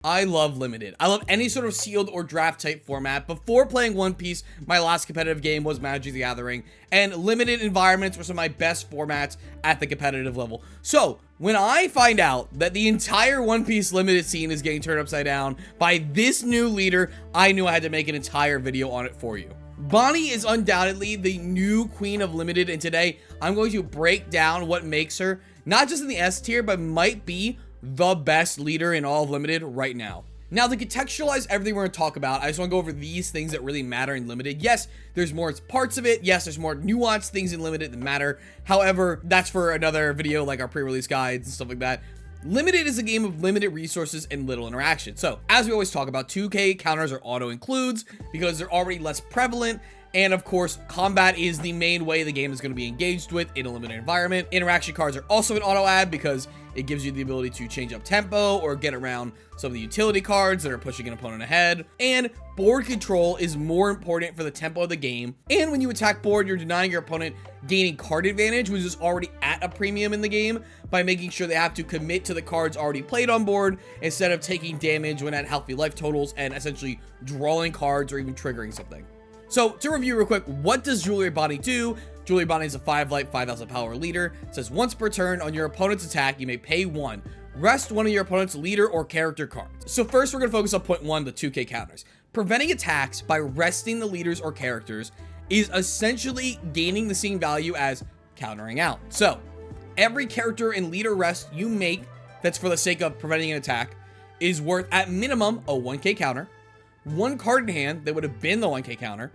I love limited. I love any sort of sealed or draft type format. Before playing One Piece, my last competitive game was Magic the Gathering, and limited environments were some of my best formats at the competitive level. So when I find out that the entire One Piece limited scene is getting turned upside down by this new leader, I knew I had to make an entire video on it for you. Bonney is undoubtedly the new queen of limited, and today I'm going to break down what makes her not just in the S tier, but might be the best leader in all of limited right now. Now, to contextualize everything we're going to talk about, I just want to go over these things that really matter in limited. Yes, there's more parts of it. Yes, there's more nuanced things in limited that matter. However, that's for another video, like our pre-release guides and stuff like that. Limited is a game of limited resources and little interaction. So, as we always talk about, 2K counters are auto includes because they're already less prevalent. And of course, combat is the main way the game is going to be engaged with in a limited environment. Interaction cards are also an auto add because it gives you the ability to change up tempo or get around some of the utility cards that are pushing an opponent ahead. And board control is more important for the tempo of the game. And when you attack board, you're denying your opponent gaining card advantage, which is already at a premium in the game, by making sure they have to commit to the cards already played on board instead of taking damage when at healthy life totals and essentially drawing cards or even triggering something. So to review real quick, what does Jewelry Bonney do? Jewelry Bonney is a 5 life, 5,000 power leader. It says once per turn on your opponent's attack, you may pay 1. Rest one of your opponent's leader or character cards. So first we're going to focus on point 1, the 2K counters. Preventing attacks by resting the leaders or characters is essentially gaining the same value as countering out. So every character and leader rest you make that's for the sake of preventing an attack is worth at minimum a 1K counter, 1 card in hand that would have been the 1K counter,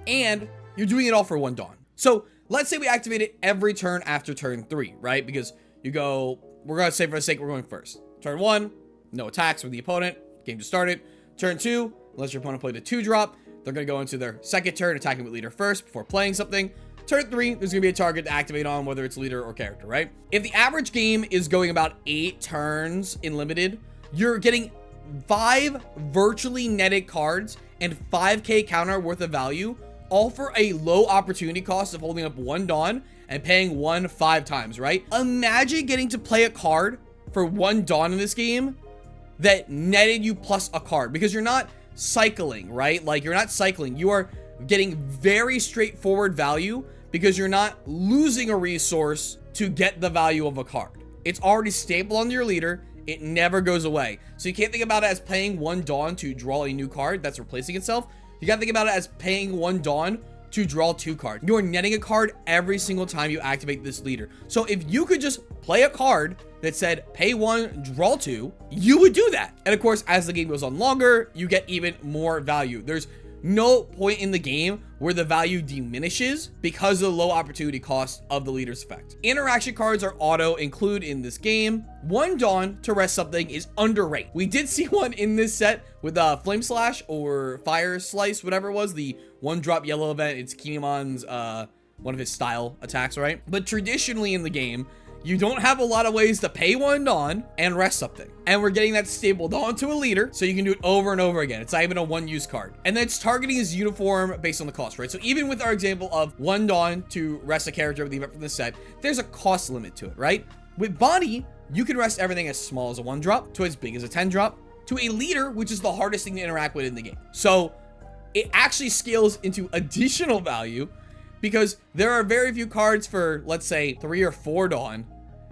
and you're doing it all for 1 Dawn. So let's say we activate it every turn after turn 3, right? Because you go, we're going to say for the sake, we're going first. Turn 1, no attacks from the opponent, game just started. Turn 2, unless your opponent played a 2-drop, they're going to go into their second turn, attacking with leader first before playing something. Turn 3, there's going to be a target to activate on, whether it's leader or character, right? If the average game is going about 8 turns in limited, you're getting 5 virtually netted cards and 5K counter worth of value, all for a low opportunity cost of holding up 1 Dawn and paying 1 5 times, right? Imagine getting to play a card for 1 Dawn in this game that netted you plus a card, because you're not cycling, right? Like, you're not cycling. You are getting very straightforward value because you're not losing a resource to get the value of a card. It's already stapled onto your leader. It never goes away. So you can't think about it as paying 1 Dawn to draw a new card that's replacing itself. You gotta think about it as paying 1 Dawn to draw 2 cards. You're netting a card every single time you activate this leader. So if you could just play a card that said pay 1, draw 2, you would do that. And of course, as the game goes on longer, you get even more value. There's no point in the game where the value diminishes because of the low opportunity cost of the leader's effect. Interaction cards are auto include in this game. 1 Dawn to rest something is underrated. We did see one in this set with Flame Slash or Fire Slice, whatever it was, the 1-drop yellow event. It's Kinemon's one of his style attacks, right? But traditionally in the game, you don't have a lot of ways to pay 1 Dawn and rest something. And we're getting that stapled onto a leader, so you can do it over and over again. It's not even a 1-use card. And then its targeting is uniform based on the cost, right? So even with our example of 1 Dawn to rest a character of the event from the set, there's a cost limit to it, right? With Bonney, you can rest everything as small as a 1-drop to as big as a 10-drop to a leader, which is the hardest thing to interact with in the game. So it actually scales into additional value because there are very few cards for, let's say, 3 or 4 Dawn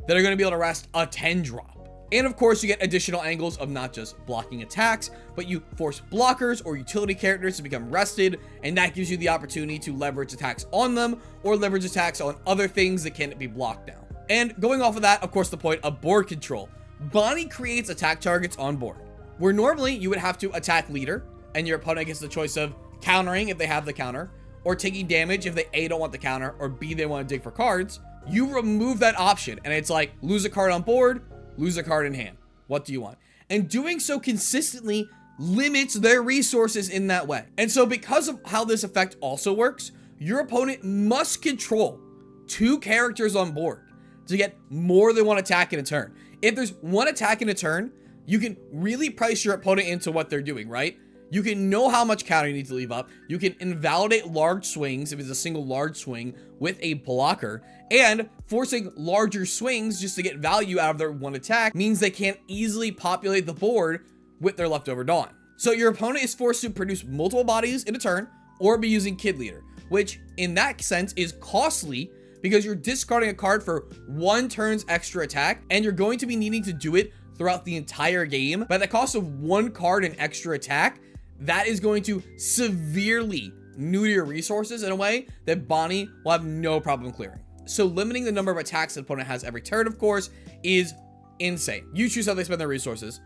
that are going to be able to rest a 10-drop. And of course, you get additional angles of not just blocking attacks, but you force blockers or utility characters to become rested, and that gives you the opportunity to leverage attacks on them or leverage attacks on other things that can't be blocked now. And going off of that, of course, the point of board control. Bonney creates attack targets on board, where normally you would have to attack leader, and your opponent gets the choice of countering if they have the counter, or taking damage if they A, don't want the counter, or B, they want to dig for cards. You remove that option, and it's like, lose a card on board, lose a card in hand. What do you want? And doing so consistently limits their resources in that way. And so because of how this effect also works, your opponent must control 2 characters on board to get more than 1 attack in a turn. If there's 1 attack in a turn, you can really price your opponent into what they're doing, right? You can know how much counter you need to leave up. You can invalidate large swings if it's a single large swing with a blocker, and forcing larger swings just to get value out of their 1 attack means they can't easily populate the board with their leftover Dawn. So your opponent is forced to produce multiple bodies in a turn or be using Kid Leader, which in that sense is costly because you're discarding a card for 1 turn's extra attack, and you're going to be needing to do it throughout the entire game. By the cost of 1 card in extra attack, that is going to severely neuter your resources in a way that Bonney will have no problem clearing. So limiting the number of attacks the opponent has every turn, of course, is insane. You choose how they spend their resources.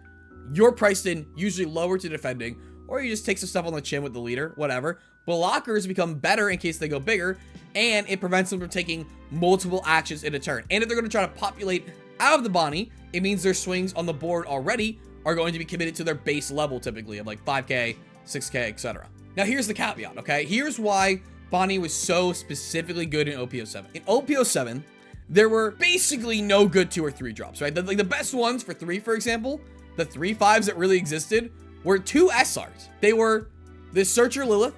You're priced in, usually lower to defending, or you just take some stuff on the chin with the leader, whatever. Blockers become better in case they go bigger, and it prevents them from taking multiple actions in a turn. And if they're going to try to populate out of the Bonney, it means their swings on the board already are going to be committed to their base level, typically of like 5k, 6k, etc. Now here's the caveat, okay? Here's why Bonney was so specifically good in OP07. In OP07, there were basically no good 2 or 3 drops, right? The best ones for 3, for example, the 3/5s that really existed were 2 SRs. They were the Searcher Lilith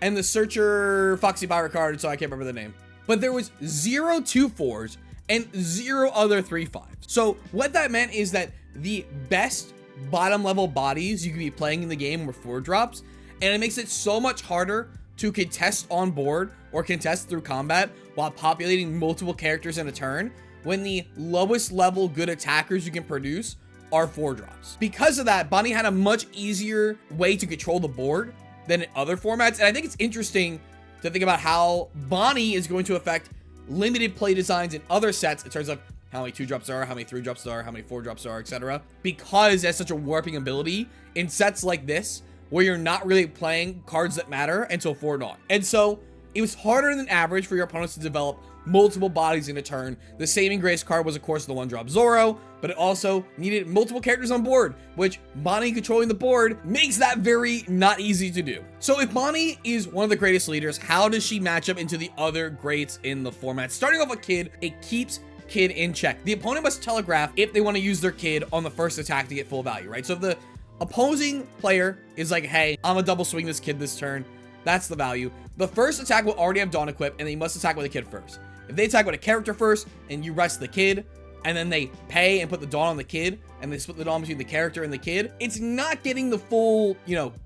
and the Searcher Foxy Pirate card, so I can't remember the name. But there was 0 2/4s and 0 other 3/5s. So what that meant is that the best bottom level bodies you could be playing in the game were 4 drops, and it makes it so much harder to contest on board or contest through combat while populating multiple characters in a turn when the lowest level good attackers you can produce are 4 drops. Because of that, Bonney had a much easier way to control the board than in other formats, and I think it's interesting to think about how Bonney is going to affect limited play designs in other sets in terms of how many 2 drops there are, how many 3 drops there are, how many 4 drops there are, etc. Because it has such a warping ability in sets like this, where you're not really playing cards that matter until 4 Dawn. And so it was harder than average for your opponents to develop multiple bodies in a turn. The Saving Grace card was, of course, the 1-drop Zoro, but it also needed multiple characters on board, which Bonney controlling the board makes that very not easy to do. So if Bonney is one of the greatest leaders, how does she match up into the other greats in the format? Starting off with Kid, it keeps Kid in check. The opponent must telegraph if they want to use their Kid on the first attack to get full value, right? So if the opposing player is like, hey, I'm gonna double swing this Kid this turn, that's the value. The first attack will already have Dawn equipped, and they must attack with a Kid first. If they attack with a character first, and you rest the Kid, and then they pay and put the Dawn on the Kid, and they split the Dawn between the character and the Kid, it's not getting the full,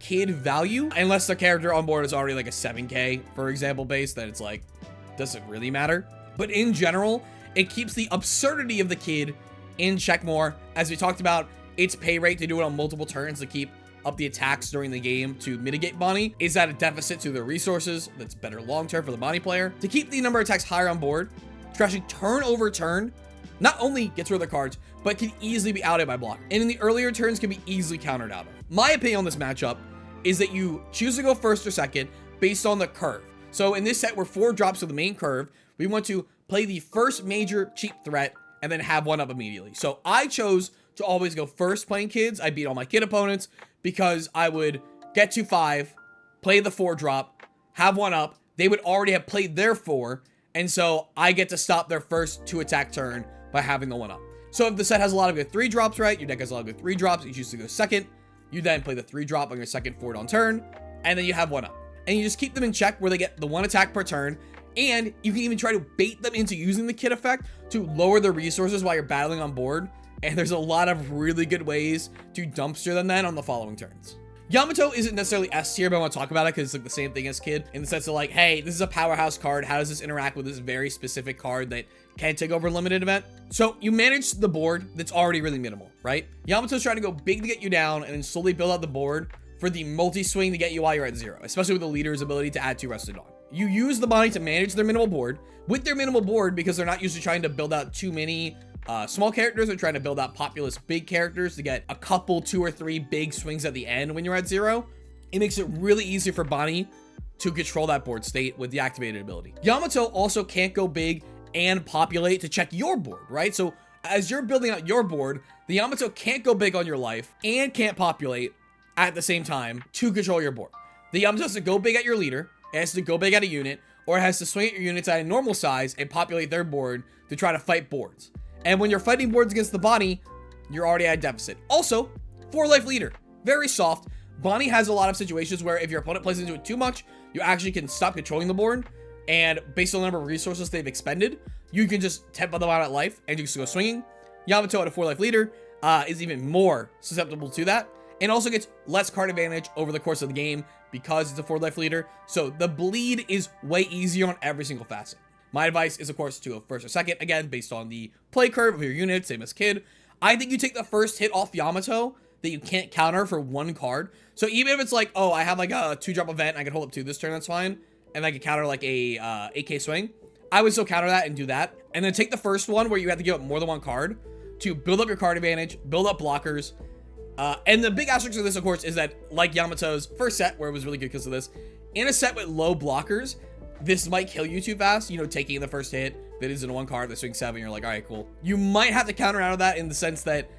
Kid value, unless the character on board is already like a 7k, for example, base, then it's like, doesn't really matter. But in general, it keeps the absurdity of the Kid in check more. As we talked about, its pay rate to do it on multiple turns to keep up the attacks during the game to mitigate Bonney is at a deficit to their resources that's better long-term for the Bonney player. To keep the number of attacks higher on board, to actually turn over turn, not only gets rid of the cards, but can easily be outed by blocker. And in the earlier turns can be easily countered out of. My opinion on this matchup is that you choose to go first or second based on the curve. So in this set, we're 4 drops of the main curve. We want to play the first major cheap threat and then have 1 up immediately. So I chose to always go first playing Kids. I beat all my Kid opponents because I would get to 5, play the 4 drop, have 1 up. They would already have played their 4, and so I get to stop their first 2 attack turn by having the 1 up. So if the set has a lot of good 3 drops, right? Your deck has a lot of good 3 drops. You choose to go second. You then play the 3 drop on your second 4 on turn, and then you have 1 up. And you just keep them in check where they get the 1 attack per turn, and you can even try to bait them into using the Kid effect to lower their resources while you're battling on board. And there's a lot of really good ways to dumpster them then on the following turns. Yamato isn't necessarily S tier, but I want to talk about it because it's like the same thing as Kid in the sense of like, hey, this is a powerhouse card. How does this interact with this very specific card that can take over a limited event? So you manage the board that's already really minimal, right? Yamato's trying to go big to get you down and then slowly build out the board for the multi-swing to get you while you're at 0, especially with the leader's ability to add 2 Rested Dawn. You use the Bonney to manage their minimal board. With their minimal board, because they're not usually trying to build out too many small characters, they're trying to build out populous big characters to get a couple 2 or 3 big swings at the end when you're at 0. It makes it really easy for Bonney to control that board state with the activated ability. Yamato also can't go big and populate to check your board, right? So as you're building out your board, the Yamato can't go big on your life and can't populate at the same time to control your board. The Yamato has to go big at your leader, it has to go big at a unit, or it has to swing at your units at a normal size and populate their board to try to fight boards. And when you're fighting boards against the Bonney, you're already at a deficit. Also, 4-life leader, very soft. Bonney has a lot of situations where if your opponent plays into it too much, you actually can stop controlling the board. And based on the number of resources they've expended, you can just tempo them out at life and just go swinging. Yamato at a 4-life leader is even more susceptible to that. and also gets less card advantage over the course of the game because it's a 4 life leader. So the bleed is way easier on every single facet. My advice is, of course, to go first or second, again, based on the play curve of your unit, same as Kid. I think you take the first hit off Yamato that you can't counter for 1 card. So even if it's like, oh, I have like a 2-drop event, and I can hold up 2 this turn, that's fine, and I can counter like a 8k swing, I would still counter that and do that. And then take the first one where you have to give up more than 1 card to build up your card advantage, build up blockers. And the big asterisk of this, of course, is that like Yamato's first set, where it was really good because of this, in a set with low blockers, this might kill you too fast. You know, taking the first hit that is in 1 card that swings 7, you're like, all right, cool. You might have to counter out of that in the sense that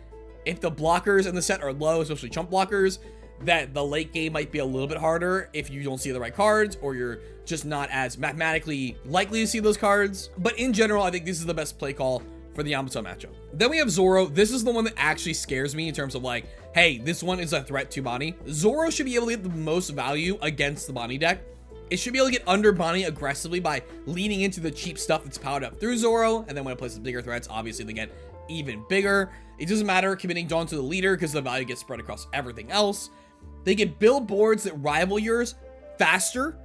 if the blockers in the set are low, especially chump blockers, that the late game might be a little bit harder if you don't see the right cards, or you're just not as mathematically likely to see those cards. But in general, I think this is the best play call for the Yamato matchup. Then we have Zoro. This is the one that actually scares me in terms of like, hey, this one is a threat to Bonney. Zoro should be able to get the most value against the Bonney deck. It should be able to get under Bonney aggressively by leaning into the cheap stuff that's powered up through Zoro, and then when it plays the bigger threats, obviously they get even bigger. It doesn't matter committing Dawn to the leader because the value gets spread across everything else. They can build boards that rival yours faster,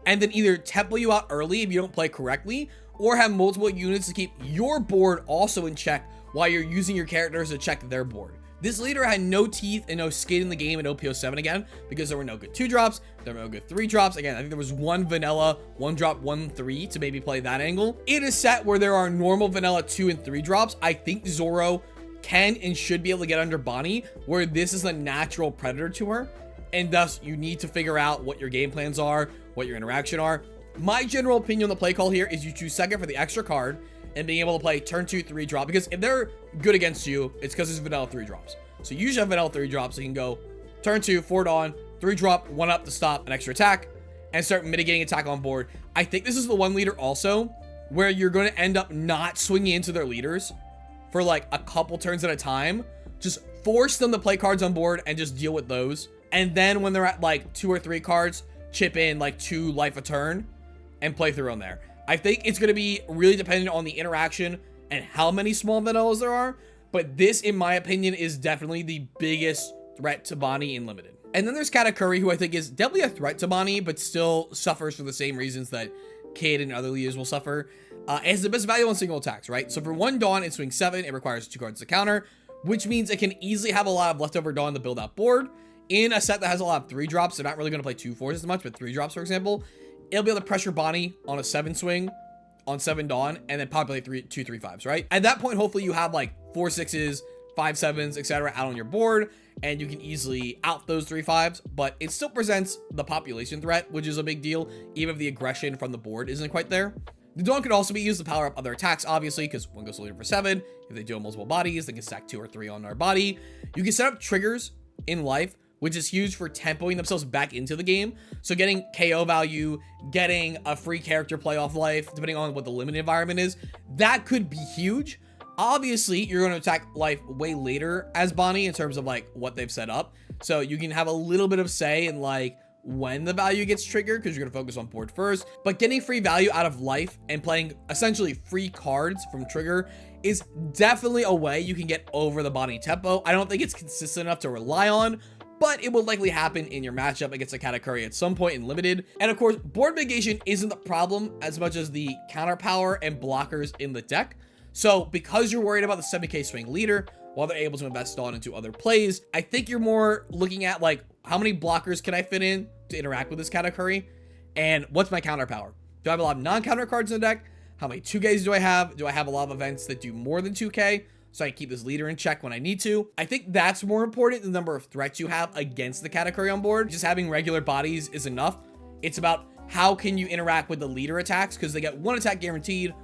and then either tempo you out early if you don't play correctly, or have multiple units to keep your board also in check while you're using your characters to check their board. This leader had no teeth and no skin in the game in OP07 again, because there were no good 2-drops, there were no good 3-drops. Again, I think there was 1 vanilla, 1-drop, 1-3 to maybe play that angle. In a set where there are normal vanilla 2 and 3 drops, I think Zoro can and should be able to get under Bonney, where this is a natural predator to her, and thus you need to figure out what your game plans are, what your interaction are. My general opinion on the play call here is you choose second for the extra card and being able to play turn 2 3-drop, because if they're good against you, it's because it's vanilla 3-drops. So you usually have vanilla 3-drops, so you can go turn 2 4 Dawn 3-drop 1-up to stop an extra attack and start mitigating attack on board. I think this is the one leader also where you're going to end up not swinging into their leaders for like a couple turns at a time. Just force them to play cards on board and just deal with those. And then when they're at like 2 or 3 cards, chip in like 2 life a turn and play through on there. I think it's going to be really dependent on the interaction and how many small vanillas there are. But this, in my opinion, is definitely the biggest threat to Bonney in Limited. And then there's Katakuri, who I think is definitely a threat to Bonney, but still suffers for the same reasons that Kid and other leaders will suffer. It has the best value on single attacks, right? So for 1 Dawn, it swings 7. It requires 2 cards to counter, which means it can easily have a lot of leftover Dawn to build out board. In a set that has a lot of 3-drops, they're not really going to play 2 4s as much, but 3-drops, for example, it'll be able to pressure Bonney on a 7 swing on 7 Dawn and then populate 2 3-5s, right? At that point, hopefully you have like 4 6s, 5 7s, etc. out on your board, and you can easily out those 3 5s, but it still presents the population threat, which is a big deal, even if the aggression from the board isn't quite there. The Dawn could also be used to power up other attacks, obviously, because one goes to leader for 7. If they do multiple bodies, they can stack 2 or 3 on our body. You can set up triggers in life, which is huge for tempoing themselves back into the game. So getting KO value, getting a free character playoff life, depending on what the limited environment is, that could be huge. Obviously, you're going to attack life way later as Bonney in terms of like what they've set up. So you can have a little bit of say in like when the value gets triggered, because you're going to focus on board first. But getting free value out of life and playing essentially free cards from trigger is definitely a way you can get over the Bonney tempo. I don't think it's consistent enough to rely on, but it will likely happen in your matchup against a Katakuri at some point in Limited. And of course, board mitigation isn't the problem as much as the counter power and blockers in the deck. So because you're worried about the 7k swing leader, while they're able to invest on into other plays, I think you're more looking at like, how many blockers can I fit in to interact with this Katakuri? And what's my counter power? Do I have a lot of non-counter cards in the deck? How many 2Ks do I have? Do I have a lot of events that do more than 2K? So I can keep this leader in check when I need to. I think that's more important than the number of threats you have against the Katakuri on board. Just having regular bodies is enough. It's about how can you interact with the leader attacks, because they get 1 attack guaranteed,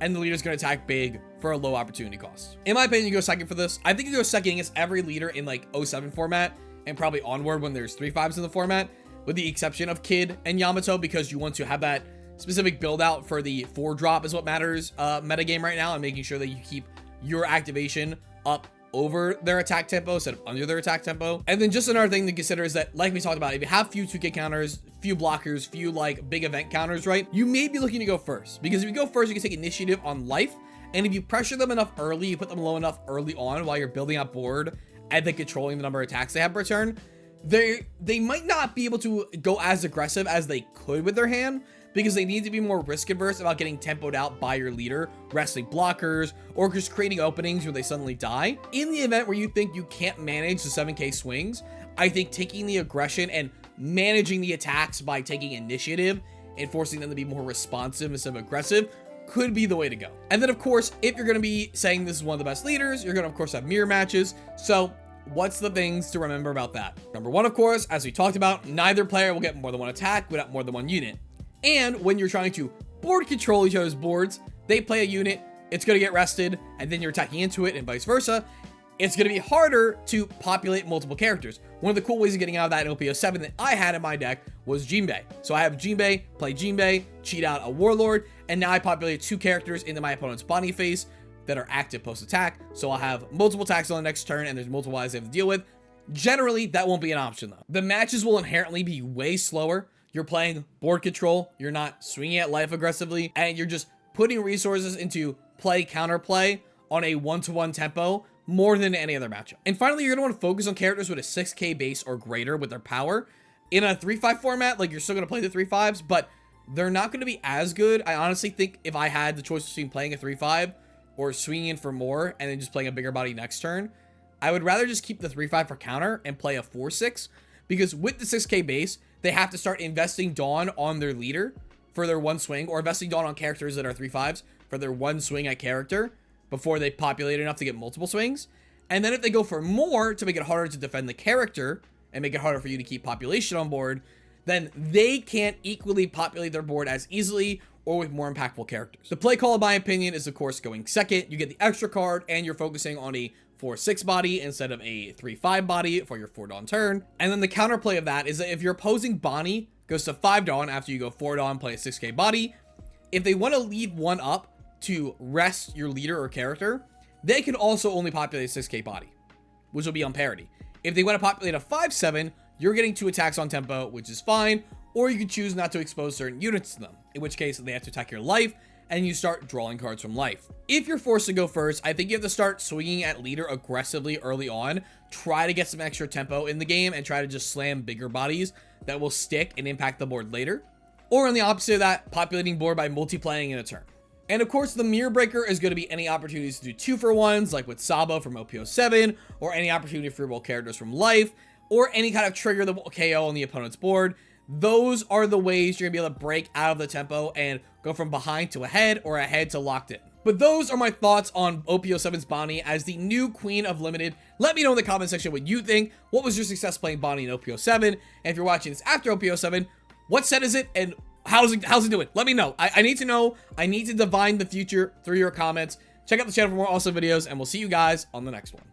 and the leader's going to attack big for a low opportunity cost. In my opinion, you go second for this. I think you go second against every leader in like 07 format, and probably onward when there's 3 5s in the format, with the exception of Kid and Yamato, because you want to have that specific build out for the 4-drop is what matters metagame right now, and making sure that you keep your activation up over their attack tempo instead of under their attack tempo. And then just another thing to consider is that, like we talked about, if you have few 2k counters, few blockers, few like big event counters, right, you may be looking to go first, because if you go first, you can take initiative on life, and if you pressure them enough early, you put them low enough early on while you're building up board and then controlling the number of attacks they have per turn, they might not be able to go as aggressive as they could with their hand, because they need to be more risk adverse about getting tempoed out by your leader, wrestling blockers, or just creating openings where they suddenly die. In the event where you think you can't manage the 7k swings, I think taking the aggression and managing the attacks by taking initiative and forcing them to be more responsive instead of aggressive could be the way to go. And then of course, if you're going to be saying this is one of the best leaders, you're going to of course have mirror matches. So what's the things to remember about that? Number one, of course, as we talked about, neither player will get more than one attack without more than one unit. And when you're trying to board control each other's boards, they play a unit, it's going to get rested, and then you're attacking into it, and vice versa. It's going to be harder to populate multiple characters. One of the cool ways of getting out of that in OP07 that I had in my deck was Jinbei. So I have Jinbei, play Jinbei, cheat out a Warlord, and now I populate 2 characters into my opponent's Bonney phase that are active post-attack. So I'll have multiple attacks on the next turn, and there's multiple eyes I have to deal with. Generally, that won't be an option, though. The matches will inherently be way slower. You're playing board control, you're not swinging at life aggressively, and you're just putting resources into play counterplay on a 1-to-1 tempo more than any other matchup. And finally, you're going to want to focus on characters with a 6k base or greater with their power. In a 3-5 format, like, you're still going to play the 3-5s, but they're not going to be as good. I honestly think if I had the choice between playing a 3-5 or swinging in for more and then just playing a bigger body next turn, I would rather just keep the 3-5 for counter and play a 4-6, because with the 6k base, they have to start investing Dawn on their leader for their 1 swing, or investing Dawn on characters that are 3-5s for their 1 swing at character before they populate enough to get multiple swings. And then if they go for more to make it harder to defend the character and make it harder for you to keep population on board, then they can't equally populate their board as easily or with more impactful characters. The play call, in my opinion, is of course going second. You get the extra card and you're focusing on a 4-6 body instead of a 3-5 body for your 4 Dawn turn. And then the counterplay of that is that if your opposing Bonney goes to 5 Dawn after you go 4 Dawn, play a 6k body, if they want to leave 1 up to rest your leader or character, they can also only populate a 6k body, which will be on parity. If they want to populate a 5-7, you're getting 2 attacks on tempo, which is fine, or you can choose not to expose certain units to them, in which case they have to attack your life, and you start drawing cards from life. If you're forced to go first, I think you have to start swinging at leader aggressively early on, try to get some extra tempo in the game, and try to just slam bigger bodies that will stick and impact the board later. Or on the opposite of that, populating board by multiplaying in a turn. And of course, the mirror breaker is going to be any opportunities to do 2-for-1s, like with Sabo from OP07, or any opportunity for roll characters from life, or any kind of trigger that will KO on the opponent's board. Those are the ways you're gonna be able to break out of the tempo and go from behind to ahead or ahead to locked in. But those are my thoughts on OP07's Bonney as the new queen of limited. Let me know in the comment section what you think. What was your success playing Bonney in OP07? And if you're watching this after OP07, what set is it and how's it doing? Let me know. I need to know. I need to divine the future through your comments. Check out the channel for more awesome videos, and we'll see you guys on the next one.